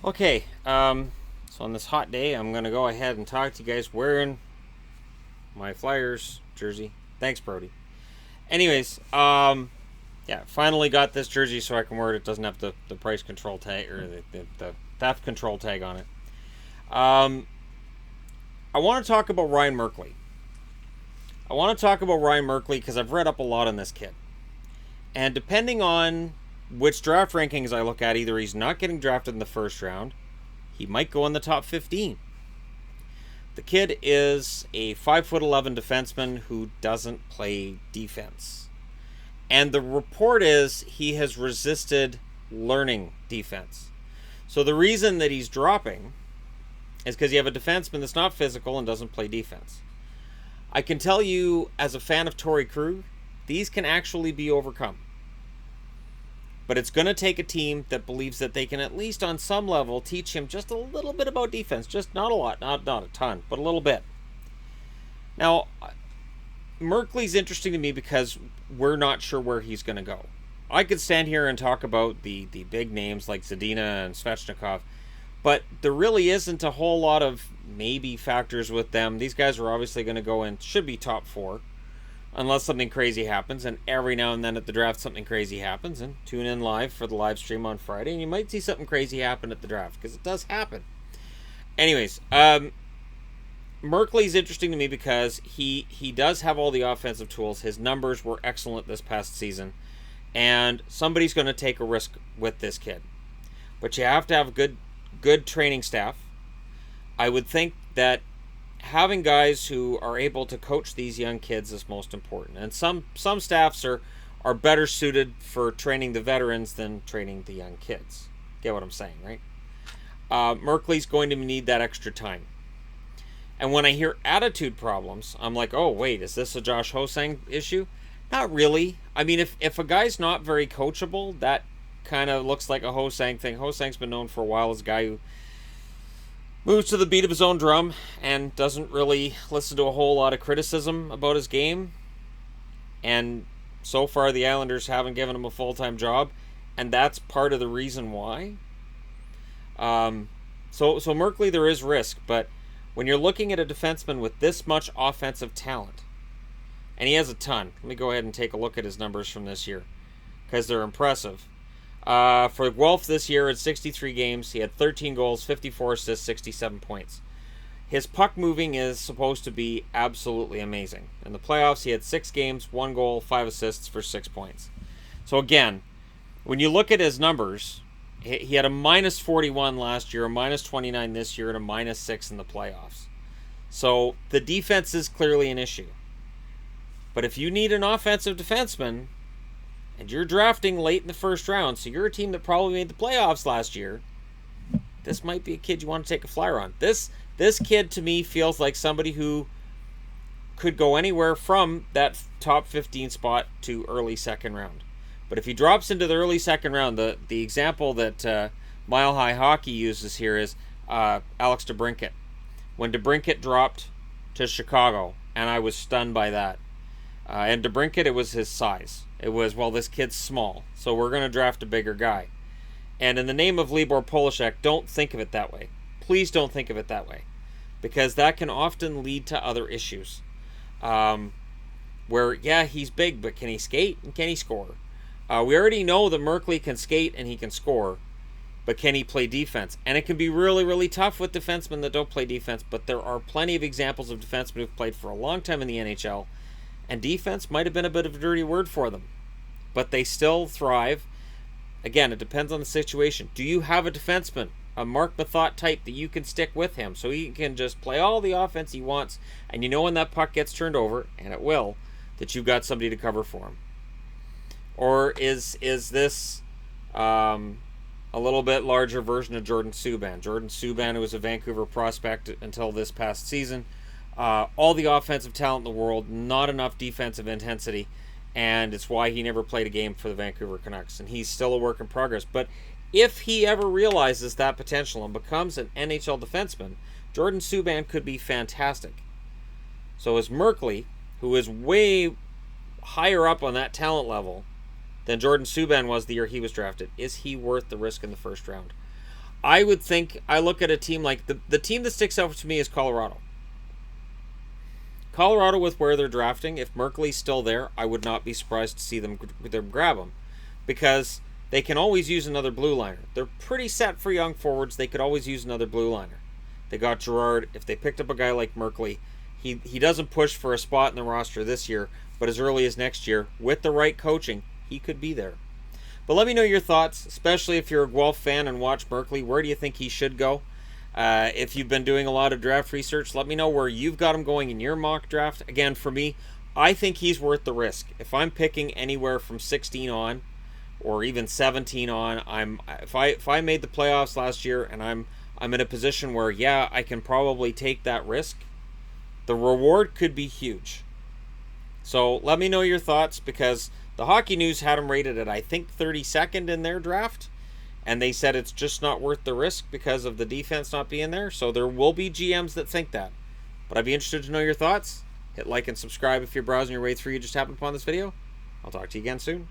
Okay, so on this hot day, I'm going to go ahead and talk to you guys wearing my Flyers jersey. Thanks, Brody. Anyways, yeah, finally got this jersey so I can wear it. It doesn't have the price control tag or the theft control tag on it. Um, I want to talk about Ryan Merkley. I want to talk about Ryan Merkley because I've read up a lot on this kid. And depending on which draft rankings I look at, either he's not getting drafted in the first round, he might go in the top 15. The kid is a 5'11" defenseman who doesn't play defense. And the report is he has resisted learning defense. So the reason that he's dropping is because you have a defenseman that's not physical and doesn't play defense. I can tell you, as a fan of Torrey Krug, these can actually be overcome. But it's going to take a team that believes that they can, at least on some level, teach him just a little bit about defense. Just not a lot, not a ton, but a little bit. Now, Merkley's interesting to me because we're not sure where he's going to go. I could stand here and talk about the big names like Zadina and Svechnikov, but there really isn't a whole lot of maybe factors with them. These guys are obviously going to go in, should be top 4, unless something crazy happens, and every now and then at the draft something crazy happens, and tune in live for the live stream on Friday, and you might see something crazy happen at the draft, because it does happen. Anyways, Merkley's interesting to me because he does have all the offensive tools. His numbers were excellent this past season, and somebody's going to take a risk with this kid. But you have to have good training staff. I would think that having guys who are able to coach these young kids is most important. And some staffs are better suited for training the veterans than training the young kids. Get what I'm saying, right? Merkley's going to need that extra time. And when I hear attitude problems, I'm like, oh, wait, is this a Josh Ho-Sang issue? Not really. I mean, if a guy's not very coachable, that kind of looks like a Ho-Sang thing. Ho-Sang's been known for a while as a guy who moves to the beat of his own drum and doesn't really listen to a whole lot of criticism about his game. And so far, the Islanders haven't given him a full-time job, and that's part of the reason why. So Merkley, there is risk, but when you're looking at a defenseman with this much offensive talent, and he has a ton. Let me go ahead and take a look at his numbers from this year, because they're impressive. For Guelph this year, in 63 games, he had 13 goals, 54 assists, 67 points. His puck moving is supposed to be absolutely amazing. In the playoffs, he had 6 games, 1 goal, 5 assists for 6 points. So again, when you look at his numbers, he had a minus 41 last year, a minus 29 this year, and a minus 6 in the playoffs. So the defense is clearly an issue. But if you need an offensive defenseman, and you're drafting late in the first round, so you're a team that probably made the playoffs last year, this might be a kid you want to take a flyer on. This kid, to me, feels like somebody who could go anywhere from that top 15 spot to early second round. But if he drops into the early second round, the example that Mile High Hockey uses here is Alex DeBrincat. When DeBrincat dropped to Chicago, and I was stunned by that. And DeBrincat, it was his size. It was, well, this kid's small, so we're going to draft a bigger guy. And in the name of Libor Polishek, don't think of it that way. Please don't think of it that way. Because that can often lead to other issues. Where, yeah, he's big, but can he skate and can he score? We already know that Merkley can skate and he can score, but can he play defense? And it can be really, really tough with defensemen that don't play defense, but there are plenty of examples of defensemen who've played for a long time in the NHL, and defense might have been a bit of a dirty word for them. But they still thrive. Again, it depends on the situation. Do you have a defenseman, a Mark Mathot type, that you can stick with him so he can just play all the offense he wants, and you know when that puck gets turned over, and it will, that you've got somebody to cover for him? Or is this a little bit larger version of Jordan Subban? Jordan Subban, who was a Vancouver prospect until this past season, all the offensive talent in the world, not enough defensive intensity, and it's why he never played a game for the Vancouver Canucks, and he's still a work in progress. But if he ever realizes that potential and becomes an NHL defenseman, Jordan Subban could be fantastic. So is Merkley, who is way higher up on that talent level than Jordan Subban was the year he was drafted, is he worth the risk in the first round? I would think, I look at a team like, the team that sticks out to me is Colorado. Colorado, with where they're drafting, if Merkley's still there, I would not be surprised to see them grab him, because they can always use another blue liner. They're pretty set for young forwards. They could always use another blue liner. They got Gerard. If they picked up a guy like Merkley, he doesn't push for a spot in the roster this year, but as early as next year, with the right coaching, he could be there. But let me know your thoughts, especially if you're a Guelph fan and watch Merkley. Where do you think he should go? If you've been doing a lot of draft research, let me know where you've got him going in your mock draft. Again, for me, I think he's worth the risk. If I'm picking anywhere from 16 on, or even 17 on, if I made the playoffs last year and I'm in a position where, yeah, I can probably take that risk, the reward could be huge. So let me know your thoughts, because the Hockey News had him rated at, I think, 32nd in their draft. And they said it's just not worth the risk because of the defense not being there. So there will be GMs that think that. But I'd be interested to know your thoughts. Hit like and subscribe if you're browsing your way through you just happened upon this video. I'll talk to you again soon.